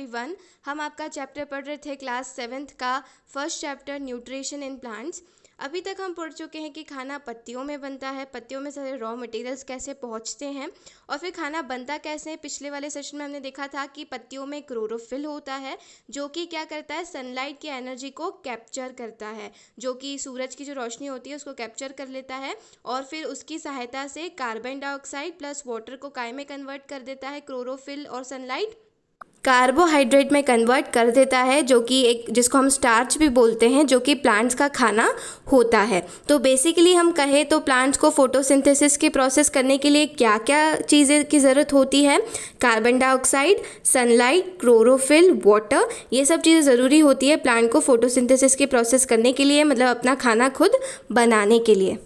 Everyone. हम आपका chapter पढ़ रहे थे क्लास 7th का first chapter nutrition in plants. अभी तक हम पढ़ चुके हैं कि खाना पत्तियों में बनता है, पत्तियों में सारे रॉ मटेरियल्स कैसे पहुंचते हैं और फिर खाना बनता कैसे है। पिछले वाले सेशन में हमने देखा था कि पत्तियों में क्लोरोफिल होता है जो कि क्या करता है, सनलाइट की एनर्जी को कैप्चर करता है, जो कि सूरज की जो रोशनी होती है उसको कैप्चर कर लेता है और फिर उसकी सहायता से कार्बन डाइऑक्साइड प्लस वाटर को काय में कन्वर्ट कर देता है। क्लोरोफिल और सनलाइट कार्बोहाइड्रेट में कन्वर्ट कर देता है, जो कि एक जिसको हम स्टार्च भी बोलते हैं, जो कि प्लांट्स का खाना होता है। तो बेसिकली हम कहें तो प्लांट्स को फोटोसिंथेसिस की प्रोसेस करने के लिए क्या क्या चीज़ें की ज़रूरत होती है, carbon dioxide, sunlight, chlorophyll, water, ये सब चीज़ें ज़रूरी होती है प्लांट को फोटोसिंथेसिस की प्रोसेस करने के लिए, मतलब अपना खाना खुद बनाने के लिए।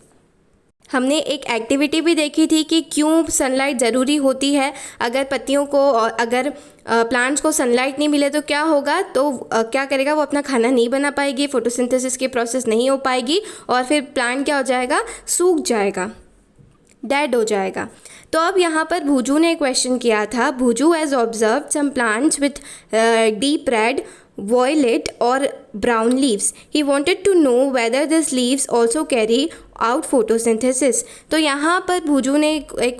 हमने एक एक्टिविटी भी देखी थी कि क्यों सनलाइट ज़रूरी होती है। अगर पत्तियों को और अगर प्लांट्स को सनलाइट नहीं मिले तो क्या होगा, तो क्या करेगा, वो अपना खाना नहीं बना पाएगी, फोटोसिंथेसिस की प्रोसेस नहीं हो पाएगी और फिर प्लांट क्या हो जाएगा, सूख जाएगा, डेड हो जाएगा। तो अब यहाँ पर भूजू ने क्वेश्चन किया था। Bhuju has observed some plants with deep red, violet or brown leaves. He wanted to know whether these leaves also carry out photosynthesis. तो यहाँ पर भूजू ने एक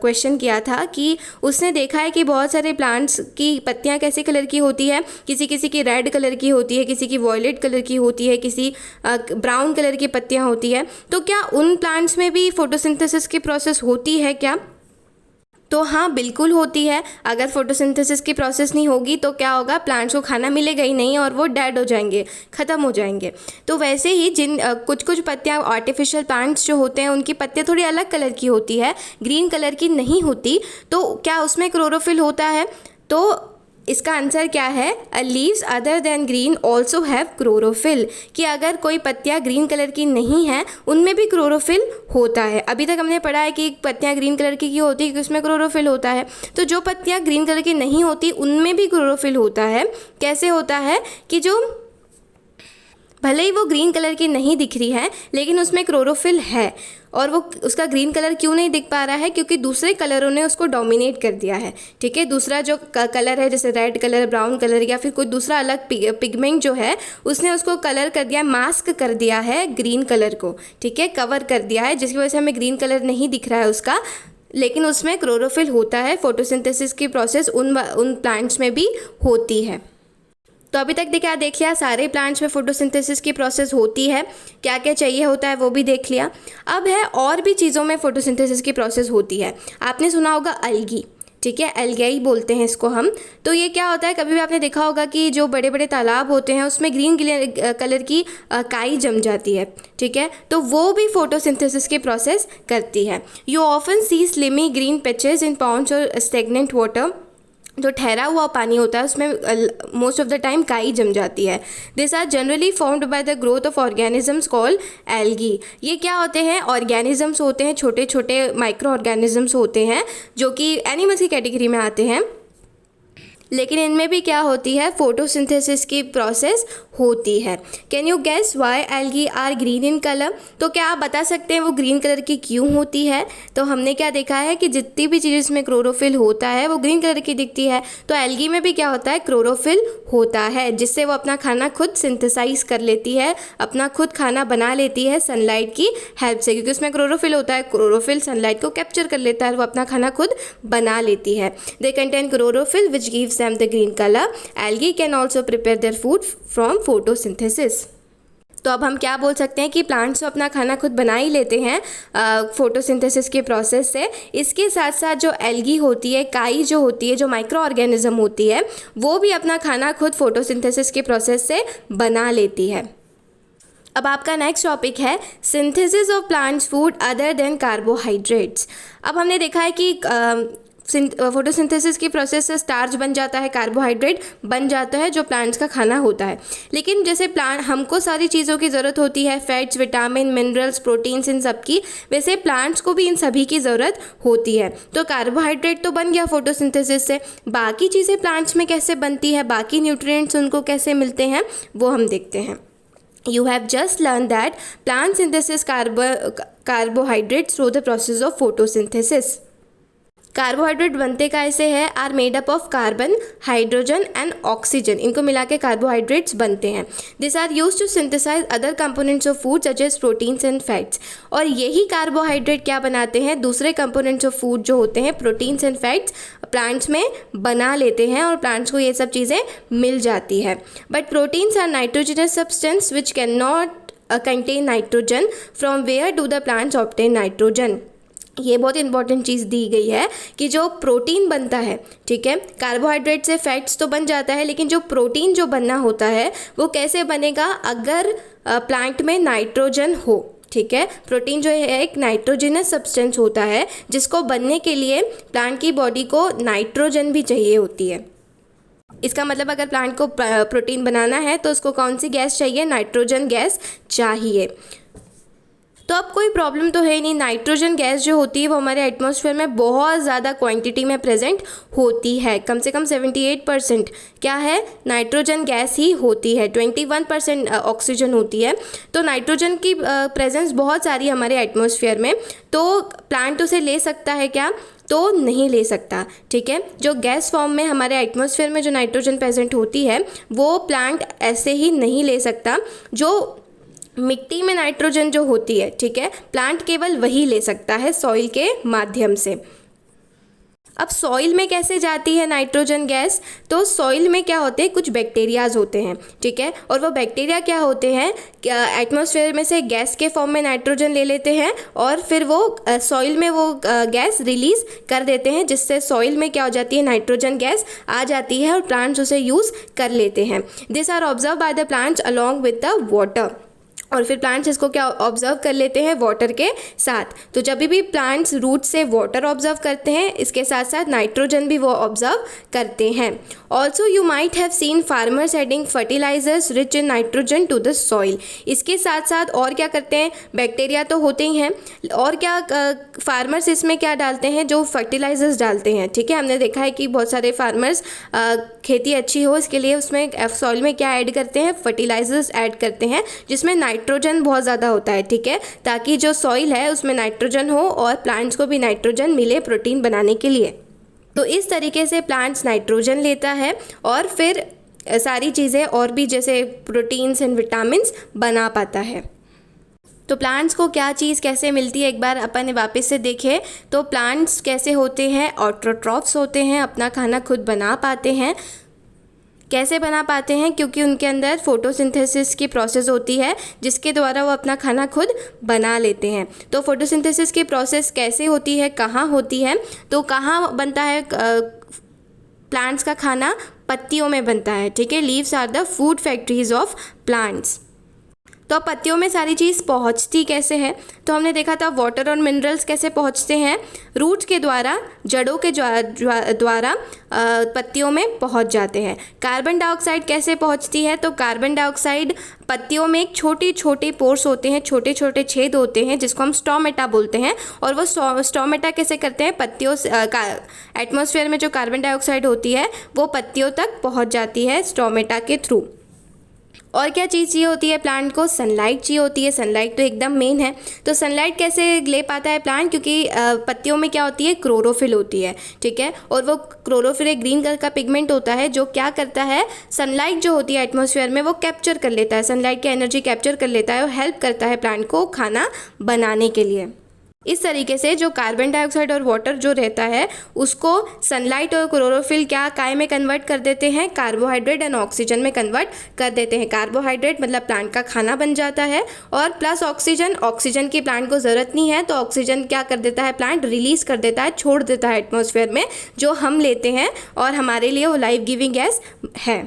क्वेश्चन किया था कि उसने देखा है कि बहुत सारे प्लांट्स की पत्तियाँ कैसे कलर की होती है, किसी किसी की रेड कलर की होती है, किसी की वॉयलेट कलर की होती है, किसी ब्राउन कलर की पत्तियाँ होती है। तो क्या उन प्लांट्स में भी फोटोसिंथेसिस की प्रोसेस होती है क्या? तो हाँ, बिल्कुल होती है। अगर फोटोसिंथेसिस की प्रोसेस नहीं होगी तो क्या होगा, प्लांट्स को खाना मिलेगा ही नहीं और वो डेड हो जाएंगे, ख़त्म हो जाएंगे। तो वैसे ही जिन कुछ कुछ पत्तियाँ, आर्टिफिशियल प्लांट्स जो होते हैं उनकी पत्तियाँ थोड़ी अलग कलर की होती है, ग्रीन कलर की नहीं होती। तो क्या उसमें क्लोरोफिल होता है? तो इसका आंसर क्या है, a leaves other than green also have chlorophyll, कि अगर कोई पत्तियाँ ग्रीन कलर की नहीं हैं उनमें भी क्लोरोफिल होता है। अभी तक हमने पढ़ा है कि पत्तियाँ ग्रीन कलर की क्यों होती है, क्योंकि उसमें क्लोरोफिल होता है। तो जो पत्तियाँ ग्रीन कलर की नहीं होती उनमें भी क्लोरोफिल होता है। कैसे होता है कि जो भले ही वो ग्रीन कलर की नहीं दिख रही है लेकिन उसमें क्लोरोफिल है, और वो उसका ग्रीन कलर क्यों नहीं दिख पा रहा है, क्योंकि दूसरे कलरों ने उसको डोमिनेट कर दिया है। ठीक है, दूसरा जो कलर है जैसे रेड कलर, ब्राउन कलर या फिर कोई दूसरा अलग पिगमेंट जो है उसने उसको कलर कर दिया, मास्क कर दिया है ग्रीन कलर को। ठीक है, कवर कर दिया है, जिसकी वजह से हमें ग्रीन कलर नहीं दिख रहा है उसका, लेकिन उसमें क्लोरोफिल होता है। फोटोसिंथेसिस की प्रोसेस उन प्लांट्स में भी होती है। तो अभी तक क्या देख लिया, सारे प्लांट्स में फोटोसिंथेसिस की प्रोसेस होती है, क्या क्या चाहिए होता है वो भी देख लिया। अब है और भी चीज़ों में फोटोसिंथेसिस की प्रोसेस होती है। आपने सुना होगा अलगी, ठीक है, एल्गाई बोलते हैं इसको हम। तो ये क्या होता है, कभी भी आपने देखा होगा कि जो बड़े बड़े तालाब होते हैं उसमें ग्रीन कलर की काई जम जाती है। ठीक है, तो वो भी फोटोसिंथेसिस की प्रोसेस करती है। You often see slimy green patches in ponds और स्टेगनेंट वाटर, जो ठहरा हुआ पानी होता है उसमें मोस्ट ऑफ द टाइम काई जम जाती है। This are generally formed by the growth of organisms called algae. ये क्या होते हैं, ऑर्गेनिजम्स होते हैं, छोटे छोटे माइक्रो ऑर्गेनिजम्स होते हैं जो कि एनिमल्स की कैटेगरी में आते हैं, लेकिन इनमें भी क्या होती है, फोटोसिंथेसिस की प्रोसेस होती है। Can you guess why algae are green in colour? तो क्या आप बता सकते हैं वो ग्रीन कलर की क्यों होती है? तो हमने क्या देखा है कि जितनी भी चीज़ इसमें क्लोरोफिल होता है वो ग्रीन कलर की दिखती है। तो एल्गी में भी क्या होता है, क्लोरोफिल होता है, जिससे वो अपना खाना खुद सिंथेसाइज कर लेती है, अपना खुद खाना बना लेती है सनलाइट की हेल्प से, क्योंकि उसमें क्लोरोफिल होता है। क्लोरोफिल सनलाइट को कैप्चर कर लेता है, वो अपना खाना खुद बना लेती है। They contain chlorophyll which gives them the green color. Algae can also prepare their food from photosynthesis. तो अब हम क्या बोल सकते हैं कि प्लांट्स तो अपना खाना खुद बना ही लेते हैं फोटोसिंथेसिस के प्रोसेस से। इसके साथ साथ जो एल्गी होती है, काई जो होती है, जो माइक्रो ऑर्गेनिज्म होती है, वो भी अपना खाना खुद फोटोसिंथेसिस के प्रोसेस से बना लेती है। अब आपका नेक्स्ट टॉपिक है synthesis of plants food other than carbohydrates. अब हमने देखा है कि फोटोसिंथेसिस की प्रोसेस से स्टार्च बन जाता है, कार्बोहाइड्रेट बन जाता है जो प्लांट्स का खाना होता है। लेकिन जैसे प्लांट हमको सारी चीज़ों की ज़रूरत होती है, फैट्स, विटामिन, मिनरल्स, प्रोटीन्स, इन सब की, वैसे प्लांट्स को भी इन सभी की ज़रूरत होती है। तो कार्बोहाइड्रेट तो बन गया फोटोसिंथेसिस से, बाकी चीज़ें प्लांट्स में कैसे बनती है, बाकी न्यूट्रिएंट्स उनको कैसे मिलते हैं वो हम देखते हैं। You have just learned that plant synthesis carbohydrates through the process of photosynthesis. Carbohydrate बनते कैसे हैं? Are made up of carbon, hydrogen and oxygen. इनको मिला के कार्बोहाइड्रेट्स बनते हैं। This are use to synthesise other components of food such as proteins and fats. और यही कार्बोहाइड्रेट क्या बनाते हैं? दूसरे कंपोनेंट्स ऑफ फूड जो होते हैं, प्रोटीन्स एंड फैट्स, प्लांट्स में बना लेते हैं और प्लांट्स को ये सब चीज़ें मिल जाती है। But proteins are nitrogenous substance which can not contain nitrogen, from where do the plants obtain nitrogen. ये बहुत इंपॉर्टेंट चीज़ दी गई है कि जो प्रोटीन बनता है, ठीक है, कार्बोहाइड्रेट से फैट्स तो बन जाता है, लेकिन जो प्रोटीन जो बनना होता है वो कैसे बनेगा? अगर प्लांट में नाइट्रोजन हो, ठीक है। प्रोटीन जो है एक नाइट्रोजनस सब्सटेंस होता है जिसको बनने के लिए प्लांट की बॉडी को नाइट्रोजन भी चाहिए होती है। इसका मतलब अगर प्लांट को प्रोटीन बनाना है तो उसको कौन सी गैस चाहिए? नाइट्रोजन गैस चाहिए। तो अब कोई प्रॉब्लम तो है नहीं, नाइट्रोजन गैस जो होती है वो हमारे एटमॉस्फेयर में बहुत ज़्यादा क्वांटिटी में प्रेजेंट होती है। कम से कम 78% क्या है? नाइट्रोजन गैस ही होती है। 21% ऑक्सीजन होती है। तो नाइट्रोजन की प्रेजेंस बहुत सारी है हमारे एटमॉस्फेयर में। तो प्लांट उसे ले सकता है क्या? तो नहीं ले सकता, ठीक है। जो गैस फॉर्म में हमारे एटमॉस्फेयर में जो नाइट्रोजन प्रेजेंट होती है वो प्लांट ऐसे ही नहीं ले सकता। जो मिट्टी में नाइट्रोजन जो होती है, ठीक है, प्लांट केवल वही ले सकता है सॉइल के माध्यम से। अब सॉइल में कैसे जाती है नाइट्रोजन गैस? तो सॉइल में क्या होते हैं? कुछ बैक्टीरियाज होते हैं, ठीक है, और वो बैक्टीरिया क्या होते हैं? एटमॉस्फेयर में से गैस के फॉर्म में नाइट्रोजन ले लेते हैं और फिर वो सॉइल में वो गैस रिलीज कर देते हैं, जिससे सॉइल में क्या हो जाती है? नाइट्रोजन गैस आ जाती है और प्लांट्स उसे यूज़ कर लेते हैं। This are observe by the plants along with the water. और फिर प्लांट्स इसको क्या ऑब्जर्व कर लेते हैं? वाटर के साथ। तो जब भी प्लांट्स रूट से वाटर ऑब्जर्व करते हैं, इसके साथ साथ नाइट्रोजन भी वो ऑब्जर्व करते हैं। Also you might have seen farmers adding fertilisers rich in nitrogen to the soil. इसके साथ साथ और क्या करते हैं? बैक्टीरिया तो होते ही हैं, और क्या फार्मर्स इसमें क्या डालते हैं? जो फर्टिलाइजर्स डालते हैं, ठीक है। हमने देखा है कि बहुत सारे फार्मर्स खेती अच्छी हो इसके लिए उसमें सॉइल में क्या ऐड करते हैं? फर्टिलाइजर्स ऐड करते हैं, जिसमें नाइट्रोजन बहुत ज़्यादा होता है, ठीक है, ताकि जो सॉइल है उसमें नाइट्रोजन हो और प्लांट्स को भी नाइट्रोजन मिले प्रोटीन बनाने के लिए। तो इस तरीके से प्लांट्स नाइट्रोजन लेता है और फिर सारी चीज़ें और भी जैसे प्रोटीन्स एंड विटामिन्स बना पाता है। तो प्लांट्स को क्या चीज़ कैसे मिलती है, एक बार अपन वापस से देखें तो प्लांट्स कैसे होते हैं? ऑटोट्रॉफ्स होते हैं, अपना खाना खुद बना पाते हैं। कैसे बना पाते हैं? क्योंकि उनके अंदर फोटोसिंथेसिस की प्रोसेस होती है जिसके द्वारा वो अपना खाना खुद बना लेते हैं। तो फोटोसिंथेसिस की प्रोसेस कैसे होती है, कहाँ होती है? तो कहाँ बनता है प्लांट्स का खाना? पत्तियों में बनता है, ठीक है। Leaves are the food factories of plants. तो पत्तियों में सारी चीज़ पहुंचती कैसे है? तो हमने देखा था वाटर और मिनरल्स कैसे पहुंचते हैं? रूट्स के द्वारा, जड़ों के द्वारा पत्तियों में पहुंच जाते हैं। कार्बन डाइऑक्साइड कैसे पहुंचती है? तो कार्बन डाइऑक्साइड पत्तियों में एक छोटे छोटे पोर्स होते हैं, छोटे छोटे छेद होते हैं जिसको हम स्टोमेटा बोलते हैं। और वो स्टोमेटा कैसे करते हैं? पत्तियों से एटमॉस्फेयर में जो कार्बन डाइऑक्साइड होती है वो पत्तियों तक पहुँच जाती है स्टोमेटा के थ्रू। और क्या चीज़ चाहिए होती है प्लांट को? सनलाइट चाहिए होती है। सनलाइट तो एकदम मेन है। तो सनलाइट कैसे ले पाता है प्लांट? क्योंकि पत्तियों में क्या होती है? क्लोरोफिल होती है, ठीक है। और वो क्लोरोफिल एक ग्रीन कलर का पिगमेंट होता है जो क्या करता है? सनलाइट जो होती है एटमॉस्फेयर में वो कैप्चर कर लेता है, सनलाइट की एनर्जी कैप्चर कर लेता है और हेल्प करता है प्लांट को खाना बनाने के लिए। इस तरीके से जो कार्बन डाइऑक्साइड और वाटर जो रहता है उसको सनलाइट और क्लोरोफिल क्या काय में कन्वर्ट कर देते हैं? कार्बोहाइड्रेट एंड ऑक्सीजन में कन्वर्ट कर देते हैं। कार्बोहाइड्रेट मतलब प्लांट का खाना बन जाता है और प्लस ऑक्सीजन, ऑक्सीजन की प्लांट को ज़रूरत नहीं है तो ऑक्सीजन क्या कर देता है? प्लांट रिलीज़ कर देता है, छोड़ देता है एटमॉस्फेयर में, जो हम लेते हैं और हमारे लिए वो लाइफ गिविंग गैस है।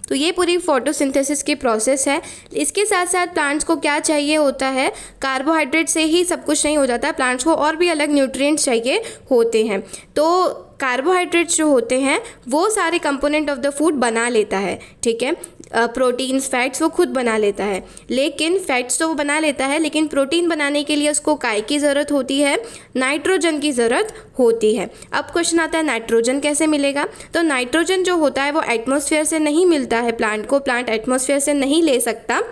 तो ये पूरी फोटोसिंथेसिस की प्रोसेस है। इसके साथ साथ प्लांट्स को क्या चाहिए होता है? कार्बोहाइड्रेट से ही सब कुछ नहीं हो जाता, प्लांट्स को और भी अलग न्यूट्रिएंट्स चाहिए होते हैं। तो कार्बोहाइड्रेट्स जो होते हैं वो सारे कंपोनेंट ऑफ द फूड बना लेता है, ठीक है। प्रोटीन्स, फैट्स वो खुद बना लेता है, लेकिन फैट्स तो वो बना लेता है लेकिन प्रोटीन बनाने के लिए उसको काय की ज़रूरत होती है? नाइट्रोजन की ज़रूरत होती है। अब क्वेश्चन आता है नाइट्रोजन कैसे मिलेगा? तो नाइट्रोजन जो होता है वो एटमॉस्फेयर से नहीं मिलता है प्लांट को, प्लांट एटमॉस्फेयर से नहीं ले सकता।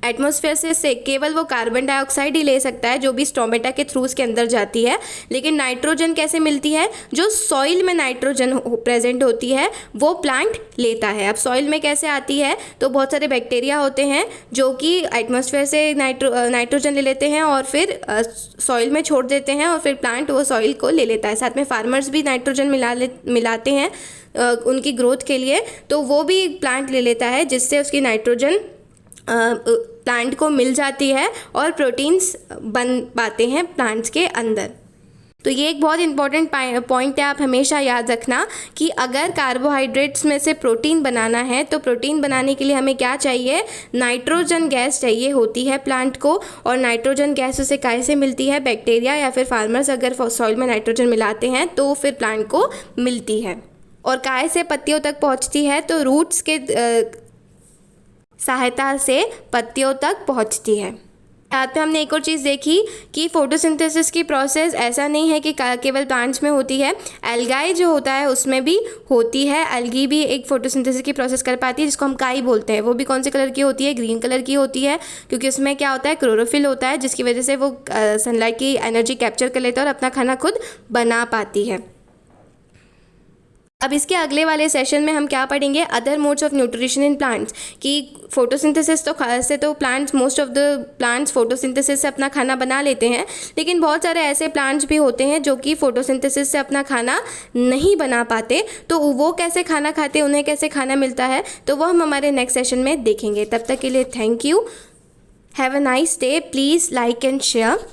एटमॉस्फेयर से केवल वो कार्बन डाइऑक्साइड ही ले सकता है जो भी स्टोमेटा के थ्रू उसके अंदर जाती है, लेकिन नाइट्रोजन कैसे मिलती है? जो सॉइल में नाइट्रोजन प्रेजेंट होती है वो प्लांट लेता है। अब सॉइल में कैसे आती है? तो बहुत सारे बैक्टीरिया होते हैं जो कि एटमॉस्फेयर से नाइट्रोजन ले लेते हैं और फिर सॉइल में छोड़ देते हैं और फिर प्लांट वो सॉइल को ले लेता है। साथ में फार्मर्स भी नाइट्रोजन मिलाते हैं उनकी ग्रोथ के लिए, तो वो भी प्लांट ले लेता है जिससे उसकी नाइट्रोजन प्लांट को मिल जाती है और प्रोटीन्स बन पाते हैं प्लांट्स के अंदर। तो ये एक बहुत इंपॉर्टेंट पॉइंट है, आप हमेशा याद रखना कि अगर कार्बोहाइड्रेट्स में से प्रोटीन बनाना है तो प्रोटीन बनाने के लिए हमें क्या चाहिए? नाइट्रोजन गैस चाहिए होती है प्लांट को। और नाइट्रोजन गैस उसे कैसे मिलती है? बैक्टीरिया या फिर फार्मर्स अगर सॉइल में नाइट्रोजन मिलाते हैं तो फिर प्लांट को मिलती है। और काय से पत्तियों तक पहुंचती है? तो रूट्स के सहायता से पत्तियों तक पहुंचती है। साथ में हमने एक और चीज़ देखी कि फोटोसिंथेसिस की प्रोसेस ऐसा नहीं है कि केवल प्लांट्स में होती है, एल्गाई जो होता है उसमें भी होती है। एल्गी भी एक फोटोसिंथेसिस की प्रोसेस कर पाती है जिसको हम काई बोलते हैं। वो भी कौन से कलर की होती है? ग्रीन कलर की होती है, क्योंकि उसमें क्या होता है? क्लोरोफिल होता है, जिसकी वजह से वो सनलाइट की एनर्जी कैप्चर कर लेता है और अपना खाना खुद बना पाती है। अब इसके अगले वाले सेशन में हम क्या पढ़ेंगे? Other modes of nutrition in plants, कि फोटोसिंथेसिस तो plants, most of the plants photosynthesis से अपना खाना बना लेते हैं, लेकिन बहुत सारे ऐसे प्लांट्स भी होते हैं जो कि फोटोसिंथेसिस से अपना खाना नहीं बना पाते। तो वो कैसे खाना खाते हैं, उन्हें कैसे खाना मिलता है, तो वो हम हमारे नेक्स्ट सेशन में देखेंगे। तब तक के लिए thank you, have a nice day, please like and share.